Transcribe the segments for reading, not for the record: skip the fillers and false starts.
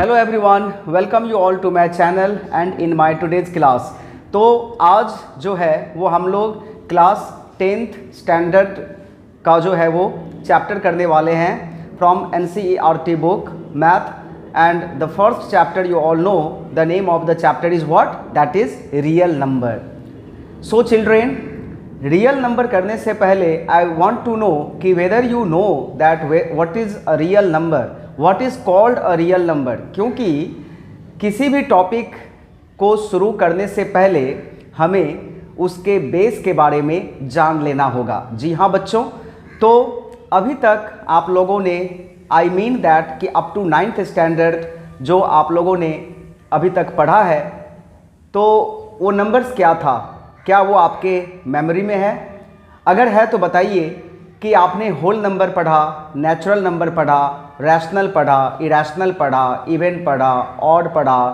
Hello everyone, welcome you all to my channel and in my today's class. तो आज जो है वो हम लोग क्लास 10th स्टैंडर्ड का जो है वो चैप्टर करने वाले हैं from NCERT book math. And the first chapter you all know the name of the chapter is what, that is real number. So children, real number करने से पहले आई वांट टू नो कि whether you know that what is a real number, what is called a real number. क्योंकि किसी भी topic को शुरू करने से पहले हमें उसके बेस के बारे में जान लेना होगा। जी हाँ बच्चों, तो अभी तक आप लोगों ने आई मीन दैट कि अप टू 9th स्टैंडर्ड जो आप लोगों ने अभी तक पढ़ा है, तो वो नंबर्स क्या था, क्या वो आपके मेमोरी में है? अगर है तो बताइए कि आपने होल नंबर पढ़ा, नेचुरल नंबर पढ़ा, रैशनल पढ़ा, इरेशनल पढ़ा, इवन पढ़ा, ऑड पढ़ा।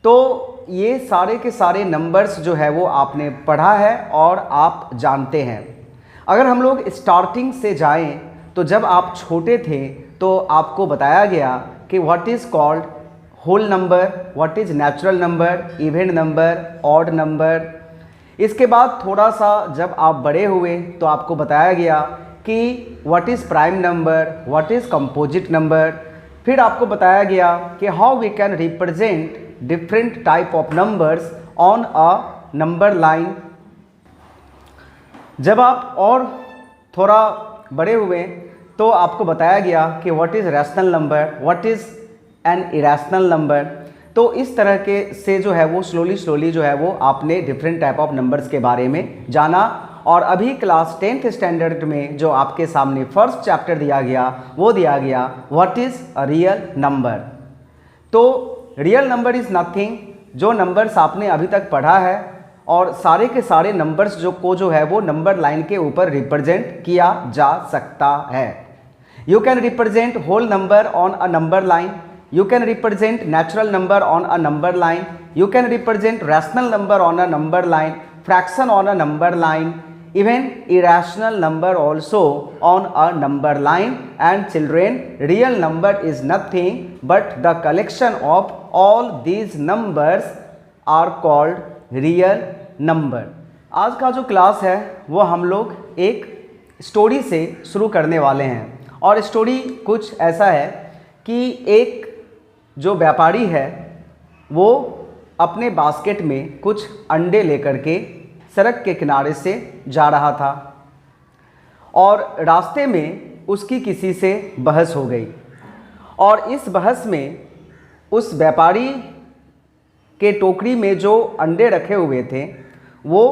तो ये सारे के सारे नंबर्स जो है वो आपने पढ़ा है और आप जानते हैं। अगर हम लोग स्टार्टिंग से जाएं तो जब आप छोटे थे तो आपको बताया गया कि what is called whole number, what is natural number, even number, odd number. इसके बाद थोड़ा सा जब आप बड़े हुए तो आपको बताया गया कि what is prime number, what is composite number. फिर आपको बताया गया कि how we can represent different type of numbers on a number line. जब आप और थोड़ा बड़े हुए तो आपको बताया गया कि what is rational number, what is an irrational number. तो इस तरह के से जो है वो स्लोली जो है वो आपने डिफरेंट टाइप ऑफ नंबर्स के बारे में जाना। और अभी क्लास 10th स्टैंडर्ड में जो आपके सामने फर्स्ट चैप्टर दिया गया वो दिया गया what is a real number. तो रियल नंबर इज़ नथिंग, जो नंबर्स आपने अभी तक पढ़ा है और सारे के सारे नंबर्स जो है वो नंबर लाइन के ऊपर रिप्रेजेंट किया जा सकता है। You can represent whole number on a number line, you can represent natural number on a number line, you can represent rational number on a number line, fraction on a number line, even irrational number also on a number line. And children, real number is nothing but the collection of all these numbers are called real number. आज का जो class है वो हम लोग एक story से शुरू करने वाले हैं। और स्टोरी कुछ ऐसा है कि एक जो व्यापारी है वो अपने बास्केट में कुछ अंडे लेकर के सड़क के किनारे से जा रहा था और रास्ते में उसकी किसी से बहस हो गई। और इस बहस में उस व्यापारी के टोकरी में जो अंडे रखे हुए थे वो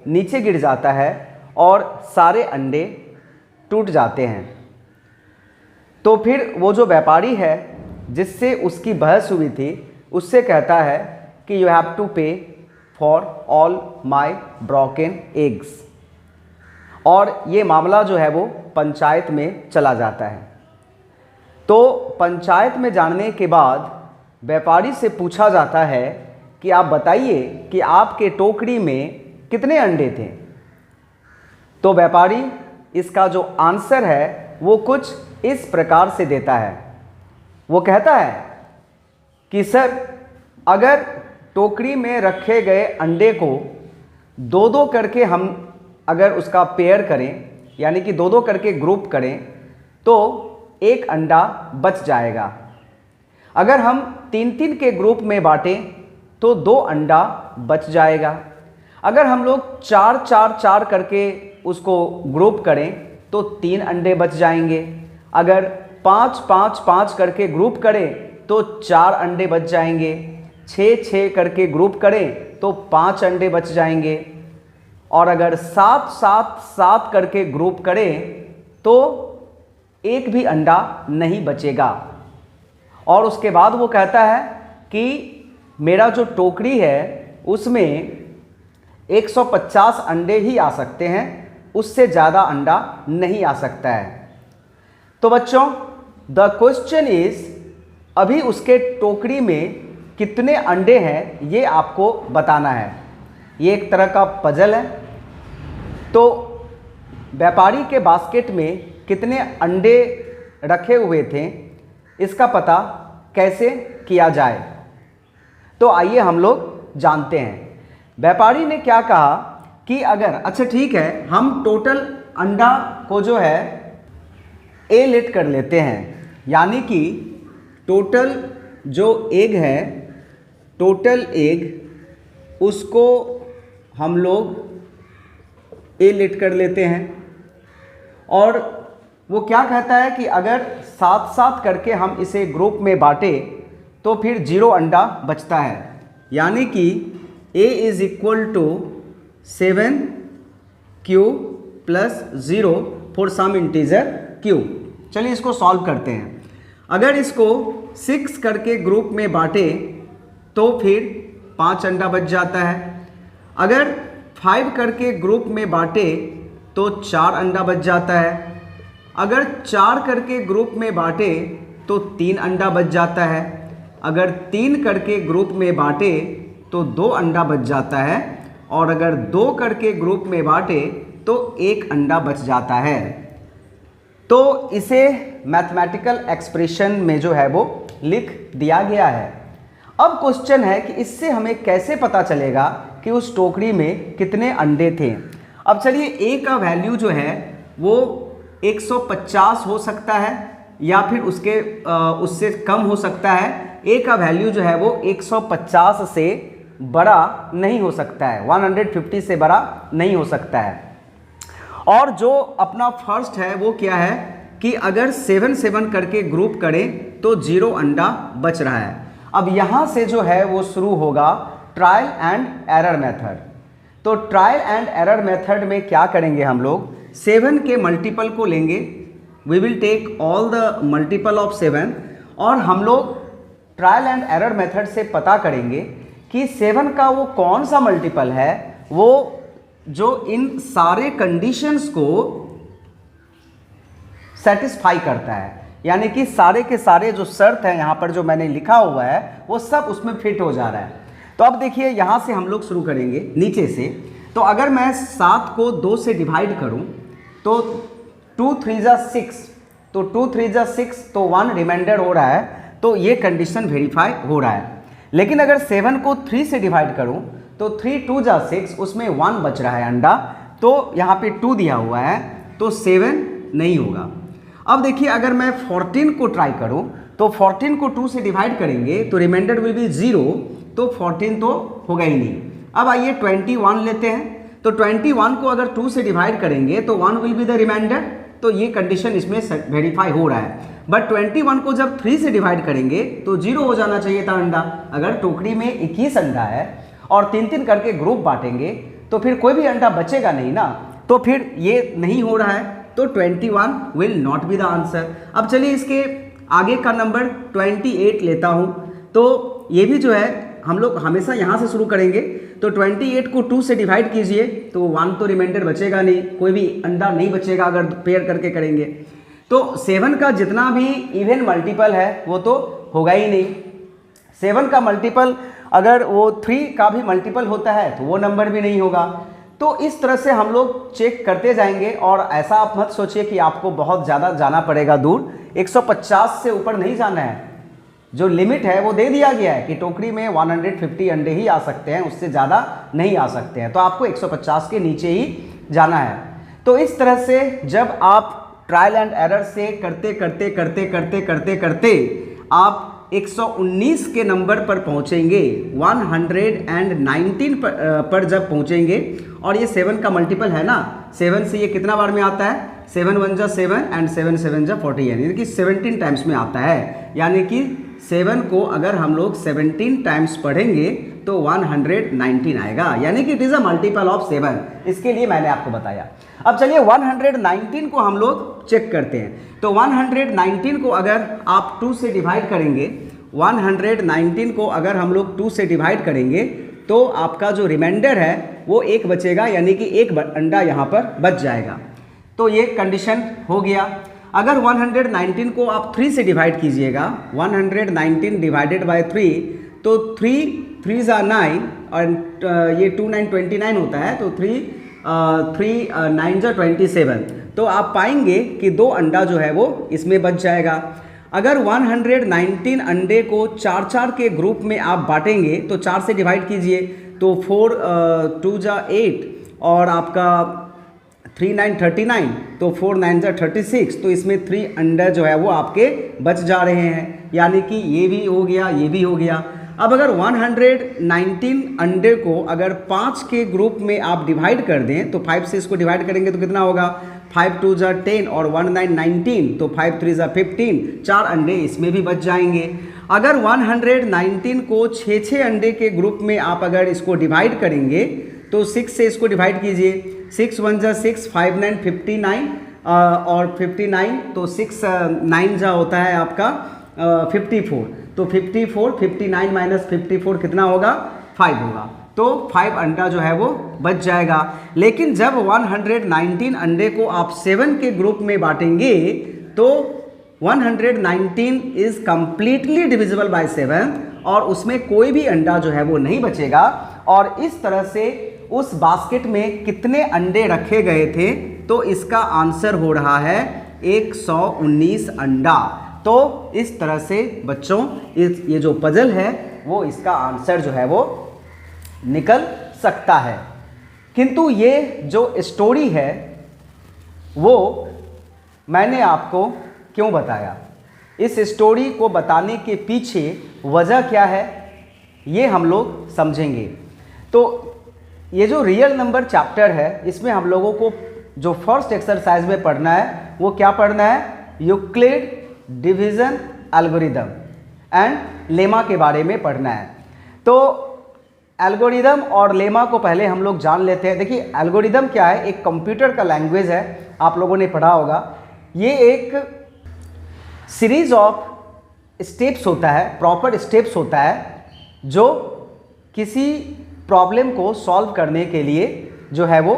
नीचे गिर जाता है और सारे अंडे टूट जाते हैं। तो फिर वो जो व्यापारी है जिससे उसकी बहस हुई थी उससे कहता है कि यू हैव टू पे for all my broken eggs. और ये मामला जो है वो पंचायत में चला जाता है। तो पंचायत में जाने के बाद व्यापारी से पूछा जाता है कि आप बताइए कि आपके टोकरी में कितने अंडे थे। तो व्यापारी इसका जो आंसर है वो कुछ इस प्रकार से देता है। वो कहता है कि सर, अगर टोकरी में रखे गए अंडे को दो दो करके हम अगर उसका पेयर करें, यानी कि दो दो करके ग्रुप करें, तो एक अंडा बच जाएगा। अगर हम तीन तीन के ग्रुप में बांटें तो दो अंडा बच जाएगा। अगर हम लोग चार चार चार करके उसको ग्रुप करें तो तीन अंडे बच जाएंगे। अगर पाँच पाँच पाँच करके ग्रुप करें तो चार अंडे बच जाएंगे। छः छः करके ग्रुप करें तो पाँच अंडे बच जाएंगे। और अगर सात सात सात करके ग्रुप करें तो एक भी अंडा नहीं बचेगा। और उसके बाद वो कहता है कि मेरा जो टोकरी है उसमें 150 अंडे ही आ सकते हैं, उससे ज़्यादा अंडा नहीं आ सकता है। तो बच्चों, द क्वेश्चन इज, अभी उसके टोकरी में कितने अंडे हैं ये आपको बताना है। ये एक तरह का पजल है। तो व्यापारी के बास्केट में कितने अंडे रखे हुए थे इसका पता कैसे किया जाए, तो आइए हम लोग जानते हैं। व्यापारी ने क्या कहा कि अगर, अच्छा ठीक है, हम टोटल अंडा को जो है ए लेट कर लेते हैं, यानी कि टोटल जो एग है, टोटल एग उसको हम लोग ए लेट कर लेते हैं। और वो क्या कहता है कि अगर साथ साथ करके हम इसे ग्रुप में बांटे तो फिर 0 अंडा बचता है, यानी कि a is equal to 7q plus 0 for some integer q। चलिए इसको सॉल्व करते हैं। अगर इसको 6 करके ग्रुप में बांटे तो फिर 5 अंडा बच जाता है। अगर 5 करके ग्रुप में बांटे तो 4 अंडा बच जाता है। अगर 4 करके ग्रुप में बांटे तो 3 अंडा बच जाता है। अगर 3 करके ग्रुप में बांटे तो 2 अंडा बच जाता है। और अगर 2 करके ग्रुप में बांटे तो 1 अंडा बच जाता है। तो इसे मैथमेटिकल एक्सप्रेशन में जो है वो लिख दिया गया है। अब क्वेश्चन है कि इससे हमें कैसे पता चलेगा कि उस टोकरी में कितने अंडे थे। अब चलिए ए का वैल्यू जो है वो 150 हो सकता है या फिर उससे कम हो सकता है। ए का वैल्यू जो है वो 150 से बड़ा नहीं हो सकता है, 150 से बड़ा नहीं हो सकता है। और जो अपना फर्स्ट है वो क्या है कि अगर 7 करके ग्रुप करें तो 0 अंडा बच रहा है। अब यहाँ से जो है वो शुरू होगा ट्रायल एंड एरर मेथड। तो ट्रायल एंड एरर मेथड में क्या करेंगे हम लोग, 7 के मल्टीपल को लेंगे, we will take all the multiple of 7 और हम लोग ट्रायल एंड एरर मेथड से पता करेंगे कि 7 का वो कौन सा मल्टीपल है वो जो इन सारे कंडीशंस को सेटिस्फाई करता है, यानी कि सारे के सारे जो शर्त है यहाँ पर जो मैंने लिखा हुआ है वो सब उसमें फिट हो जा रहा है। तो अब देखिए यहाँ से हम लोग शुरू करेंगे नीचे से। तो अगर मैं 7 को 2 से डिवाइड करूँ तो 2 3 जा 6, तो 2 3 जा 6 तो 1 रिमाइंडर हो रहा है, तो ये कंडीशन वेरीफाई हो रहा है। लेकिन अगर 7 को 3 से डिवाइड करूँ तो 3 2 जा 6, उसमें 1 बच रहा है अंडा, तो यहाँ पे 2 दिया हुआ है तो 7 नहीं होगा। अब देखिए अगर मैं 14 को ट्राई करूँ तो 14 को 2 से डिवाइड करेंगे तो रिमाइंडर विल बी 0, तो 14 तो होगा ही नहीं। अब आइए 21 लेते हैं। तो 21 को अगर 2 से डिवाइड करेंगे तो 1 विल बी द रिमाइंडर, तो ये कंडीशन इसमें वेरीफाई हो रहा है। बट 21 को जब 3 से डिवाइड करेंगे तो 0 हो जाना चाहिए था अंडा। अगर टोकरी में 21 अंडा है और 3 करके ग्रुप बांटेंगे तो फिर कोई भी अंडा बचेगा नहीं ना, तो फिर ये नहीं हो रहा है, तो 21 will not be the answer. अब चलिए इसके आगे का नंबर 28 लेता हूँ। तो ये भी जो है हम लोग हमेशा यहाँ से शुरू करेंगे। तो 28 को 2 से डिवाइड कीजिए तो 1 तो रिमाइंडर बचेगा नहीं, कोई भी अंडा नहीं बचेगा अगर पेयर करके करेंगे। तो 7 का जितना भी इवन मल्टीपल है वो तो होगा ही नहीं। 7 का मल्टीपल अगर वो 3 का भी मल्टीपल होता है तो वो नंबर भी नहीं होगा। तो इस तरह से हम लोग चेक करते जाएंगे। और ऐसा आप मत सोचिए कि आपको बहुत ज़्यादा जाना पड़ेगा दूर, 150 से ऊपर नहीं जाना है। जो लिमिट है वो दे दिया गया है कि टोकरी में 150 अंडे ही आ सकते हैं, उससे ज़्यादा नहीं आ सकते हैं, तो आपको 150 के नीचे ही जाना है। तो इस तरह से जब आप ट्रायल एंड एरर से करते करते करते करते करते करते आप 119 के नंबर पर पहुंचेंगे, 119 पर जब पहुंचेंगे, और ये 7 का मल्टीपल है ना, 7 से ये कितना बार में आता है, 7 1 जा 7 एंड 7 7 जा 40, यानी कि 17 टाइम्स में आता है। यानी कि 7 को अगर हम लोग 17 टाइम्स पढ़ेंगे तो 119 आएगा, यानी कि it is a multiple of 7। इसके लिए मैंने आपको बताया। अब चलिए 119 को हम लोग चेक करते हैं। तो 119 को अगर आप 2 से डिवाइड करेंगे, 119 को अगर हम लोग 2 से डिवाइड करेंगे तो आपका जो रिमाइंडर है वो 1 बचेगा, यानी कि 1 अंडा यहाँ पर बच जाएगा। तो ये कंडीशन हो गया। अगर 119 को आप 3 से डिवाइड कीजिएगा, 119 डिवाइडेड बाय 3, तो 3 3 जा 9 और ये 2 9 29 होता है, तो 3 9 जा 27। तो आप पाएंगे कि 2 अंडा जो है वो इसमें बच जाएगा। अगर 119 अंडे को 4 के ग्रुप में आप बांटेंगे तो 4 से डिवाइड कीजिए, तो 4 2 जा 8 और आपका 3 9 39, तो 4 9 जा 36, तो इसमें 3 अंडे जो है वो आपके बच जा रहे हैं, यानी कि ये भी हो गया, ये भी हो गया। अब अगर 119 अंडे को अगर 5 के ग्रुप में आप डिवाइड कर दें, तो 5 से इसको डिवाइड करेंगे तो कितना होगा, 5 2 जा 10 और 1 9 19, तो 5 3 जा 15, 4 अंडे इसमें भी बच जाएंगे। अगर 119 को 6 अंडे के ग्रुप में आप अगर इसको डिवाइड करेंगे तो 6 से इसको डिवाइड कीजिए, 6 1 जा 6, 5 9 59 और 59, तो 6 9 जा होता है आपका 54, तो 54 59 माइनस 54 कितना होगा, 5 होगा, तो 5 अंडा जो है वो बच जाएगा। लेकिन जब 119 अंडे को आप 7 के ग्रुप में बांटेंगे तो 119 इज कंप्लीटली डिविजिबल बाय 7 और उसमें कोई भी अंडा जो है वो नहीं बचेगा। और इस तरह से उस बास्केट में कितने अंडे रखे गए थे, तो इसका आंसर हो रहा है 119 अंडा। तो इस तरह से बच्चों ये जो पजल है वो इसका आंसर जो है वो निकल सकता है। किंतु ये जो स्टोरी है वो मैंने आपको क्यों बताया, इस स्टोरी को बताने के पीछे वजह क्या है ये हम लोग समझेंगे। तो ये जो रियल नंबर चैप्टर है इसमें हम लोगों को जो फर्स्ट एक्सरसाइज में पढ़ना है वो क्या पढ़ना है, Euclid division algorithm and lemma के बारे में पढ़ना है। तो एल्गोरिदम और लेमा को पहले हम लोग जान लेते हैं। देखिए एल्गोरिदम क्या है, एक कंप्यूटर का लैंग्वेज है, आप लोगों ने पढ़ा होगा। ये एक सीरीज ऑफ स्टेप्स होता है, प्रॉपर स्टेप्स होता है जो किसी प्रॉब्लम को सॉल्व करने के लिए जो है वो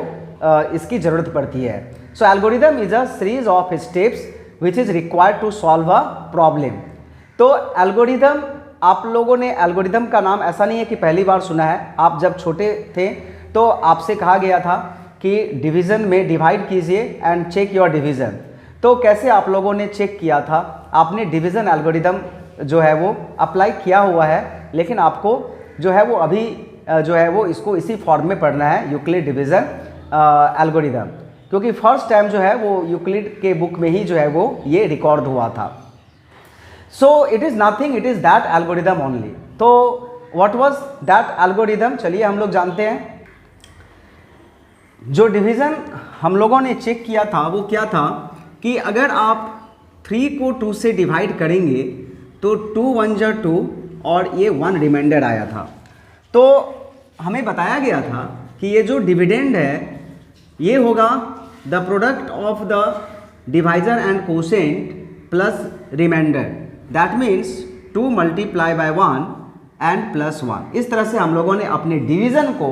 इसकी ज़रूरत पड़ती है। So algorithm is a series of steps which is required to solve a problem. तो एल्गोरिदम, आप लोगों ने एल्गोरिदम का नाम ऐसा नहीं है कि पहली बार सुना है। आप जब छोटे थे तो आपसे कहा गया था कि डिवीज़न में डिवाइड कीजिए एंड चेक योर डिवीज़न। तो कैसे आप लोगों ने चेक किया था, आपने डिवीज़न एल्गोरिदम जो है वो अप्लाई किया हुआ है, लेकिन आपको जो है वो अभी जो है वो इसको इसी फॉर्म में पढ़ना है, यूक्लिड डिवीज़न एल्गोरिदम, क्योंकि फर्स्ट टाइम जो है वो यूक्लिड के बुक में ही जो है वो ये रिकॉर्ड हुआ था। So it is nothing, it is that algorithm only. तो व्हाट वाज दैट एल्गोरिदम, चलिए हम लोग जानते हैं। जो डिवीज़न हम लोगों ने चेक किया था वो क्या था कि अगर आप 3 को 2 से डिवाइड करेंगे तो 2 1 जा 2 और ये 1 रिमाइंडर आया था। तो हमें बताया गया था कि ये जो डिविडेंड है ये होगा the product of the divisor and quotient plus remainder, that means 2 multiply by 1 and plus 1। इस तरह से हम लोगों ने अपने डिवीज़न को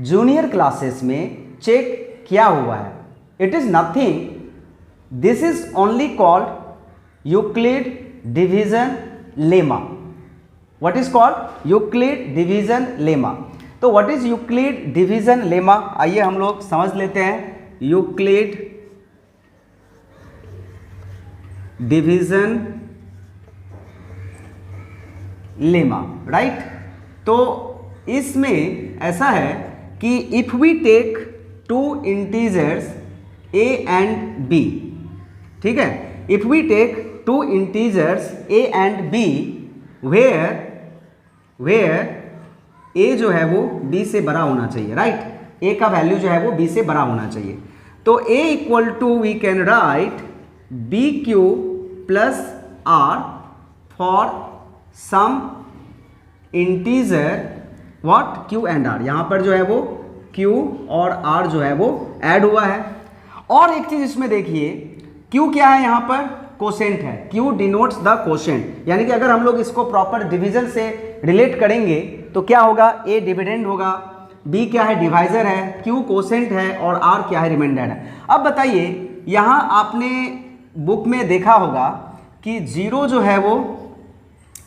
जूनियर क्लासेस में चेक किया हुआ है। It is nothing, this is only called Euclid division lemma. What is called Euclid division lemma. तो what is Euclid division lemma, आइए हम लोग समझ लेते हैं। Euclid division lemma, right. तो इसमें ऐसा है कि if we take 2 integers a and b, ठीक है, if we take 2 integers a and b where a जो है वो b से बड़ा होना चाहिए, राइट। a का वैल्यू जो है वो b से बड़ा होना चाहिए। तो a equal to we can write B Q plus R for some integer what q and r। यहाँ पर जो है वो q और r जो है वो ऐड हुआ है। और एक चीज इसमें देखिए, q क्या है, यहाँ पर कोसेंट है, q डिनोट्स द कोसेंट, यानी कि अगर हम लोग इसको प्रॉपर डिवीजन से रिलेट करेंगे तो क्या होगा, a डिविडेंड होगा, b क्या है, डिवाइजर है, q कोसेंट है और r क्या है, रिमाइंडर है। अब बताइए, यहाँ आपने बुक में देखा होगा कि 0 जो है वो,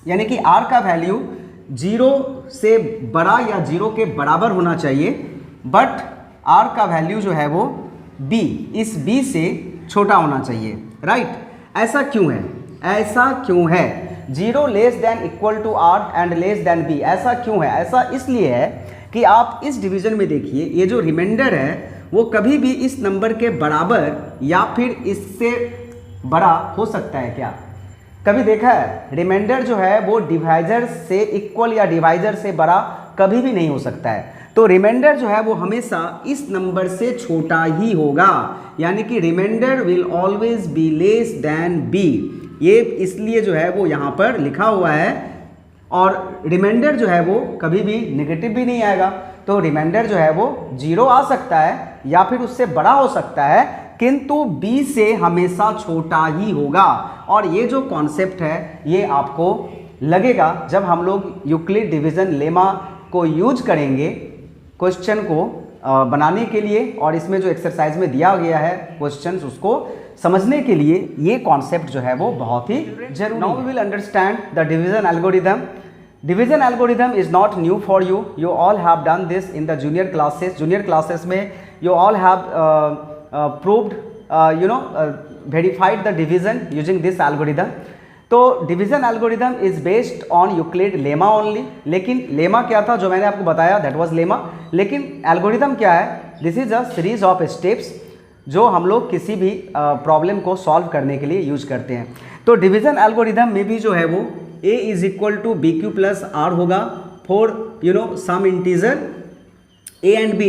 यानी कि r का वैल्यू 0 से बड़ा या 0 के बराबर होना चाहिए, बट r का वैल्यू जो है वो b, इस b से छोटा होना चाहिए, राइट। ऐसा क्यों है, ऐसा क्यों है? 0 less than equal to R and less than B, ऐसा क्यों है? ऐसा इसलिए है कि आप इस डिवीजन में देखिए, ये जो रिमाइंडर है वो कभी भी इस नंबर के बराबर या फिर इससे बड़ा हो सकता है क्या? कभी देखा है? रिमाइंडर जो है वो डिवाइजर से इक्वल या डिवाइजर से बड़ा कभी भी नहीं हो सकता है। तो रिमाइंडर जो है वो हमेशा इस नंबर से छोटा ही होगा, यानी कि remainder will always be less than B. ये इसलिए जो है वो यहाँ पर लिखा हुआ है। और रिमाइंडर जो है वो कभी भी नेगेटिव भी नहीं आएगा, तो रिमाइंडर जो है वो 0 आ सकता है या फिर उससे बड़ा हो सकता है, किंतु b से हमेशा छोटा ही होगा। और ये जो कॉन्सेप्ट है ये आपको लगेगा जब हम लोग यूक्लिड डिवीजन लेमा को यूज करेंगे क्वेश्चन को बनाने के लिए, और इसमें जो एक्सरसाइज में दिया गया है क्वेश्चंस उसको समझने के लिए ये कॉन्सेप्ट जो है वो बहुत ही जरूरी। Now we will understand the division algorithm. Division algorithm is not new for you, you all have done this in the junior classes. Junior classes में you all have proved verified the division using this algorithm। तो division algorithm is based on Euclid lemma only. लेकिन lemma क्या था जो मैंने आपको बताया, that was lemma. लेकिन एल्गोरिथम क्या है? This is a series of steps जो हम लोग किसी भी प्रॉब्लम को सॉल्व करने के लिए यूज करते हैं। तो डिवीजन एल्गोरिथम में भी जो है वो a is equal to b Q plus r होगा for some integer a and b,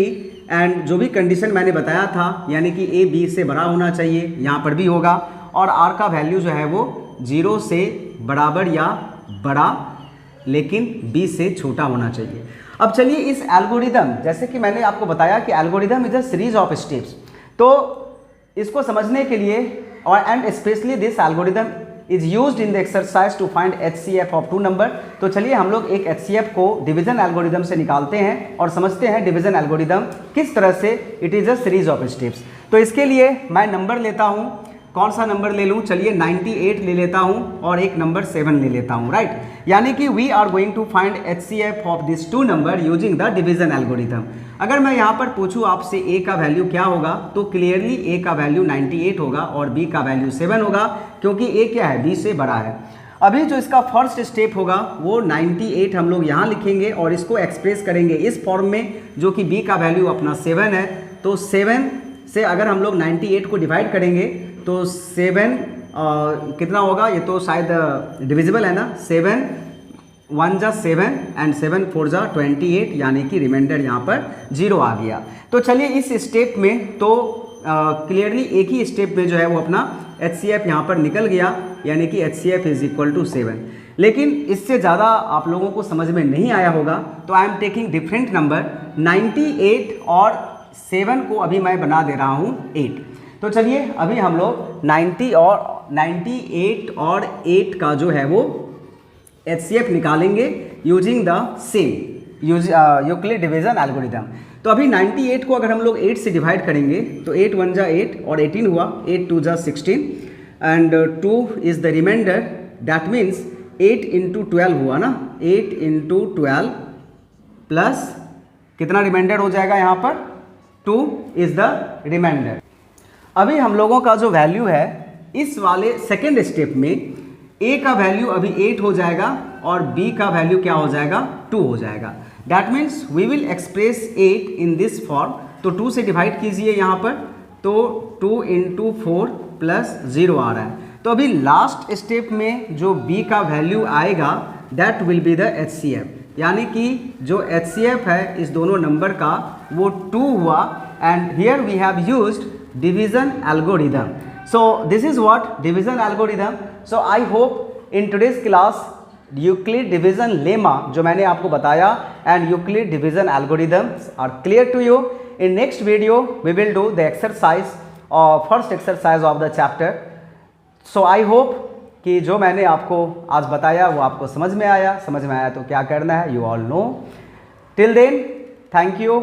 and जो भी कंडीशन मैंने बताया था यानी कि a b से बड़ा होना चाहिए, यहाँ पर भी होगा। और r का वैल्यू जो है वो 0 से बराबर या बड़ा लेकिन b से छोटा होना चाहिए। अब चलिए इस एल्गोरिथम, जैसे कि मैंने आपको बताया कि algorithm is a series of steps, तो इसको समझने के लिए और and specially this algorithm is used in the exercise to find HCF of 2 नंबर। तो चलिए हम लोग एक HCF को डिवीजन एल्गोरिथम से निकालते हैं और समझते हैं डिवीजन एल्गोरिथम किस तरह से it is a series of steps. तो इसके लिए मैं नंबर लेता हूँ, कौन सा नंबर ले लूँ? चलिए 98 ले लेता हूँ और एक नंबर 7 ले लेता हूँ, राइट। यानी कि we are going to find HCF of this 2 number using the division algorithm. अगर मैं यहाँ पर पूछूँ आपसे a का वैल्यू क्या होगा, तो क्लियरली a का वैल्यू 98 होगा और b का वैल्यू 7 होगा, क्योंकि a क्या है? b से बड़ा है। अभी जो इसका फर्स्ट स्टेप होगा वो 98 हम लोग यहाँ लिखेंगे और इसको एक्सप्रेस करेंगे इस फॉर्म में, जो कि b का वैल्यू अपना 7 है। तो 7 से अगर हम लोग 98 को डिवाइड करेंगे तो 7 कितना होगा? ये तो शायद डिविजिबल है ना। 7 1 जा 7 एंड 7 4 जा 28, यानी कि रिमाइंडर यहाँ पर 0 आ गया। तो चलिए इस स्टेप में तो क्लियरली एक ही स्टेप में जो है वो अपना HCF यहाँ पर निकल गया, यानी कि HCF इज इक्वल टू 7। लेकिन इससे ज़्यादा आप लोगों को समझ में नहीं आया होगा, तो I am taking different number 98 और 7 को अभी मैं बना दे रहा हूँ 8। तो चलिए अभी हम लोग 98 और 8 का जो है वो HCF निकालेंगे using the same Euclid division algorithm. तो अभी 98 को अगर हम लोग 8 से डिवाइड करेंगे तो 8 1 जा 8 और 18 हुआ, 8 2 जा 16 and 2 is the remainder. That means 8 into 12 हुआ ना, 8 इंटू 12 प्लस कितना रिमाइंडर हो जाएगा यहाँ पर? 2 इज द रिमाइंडर। अभी हम लोगों का जो वैल्यू है इस वाले सेकेंड स्टेप में a का वैल्यू अभी 8 हो जाएगा और b का वैल्यू क्या हो जाएगा? 2 हो जाएगा। That means we will express 8 in this form. तो 2 से डिवाइड कीजिए यहाँ पर, तो 2 इंटू 4 प्लस 0 आ रहा है। तो अभी लास्ट स्टेप में जो b का वैल्यू आएगा that will be the HCF, यानी कि जो HCF है इस दोनों नंबर का वो 2 हुआ। And here we have used division algorithm. So this is what division algorithm. So I hope in today's class Euclid division lemma जो मैंने आपको बताया and Euclid division algorithms are clear to you. In next video we will do the exercise first exercise of the chapter. So I hope कि जो मैंने आपको आज बताया वो आपको समझ में आया। समझ में आया तो क्या करना है, you all know. Till then, thank you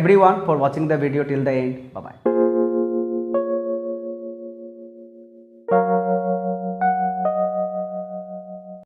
everyone for watching the video till the end. Bye bye.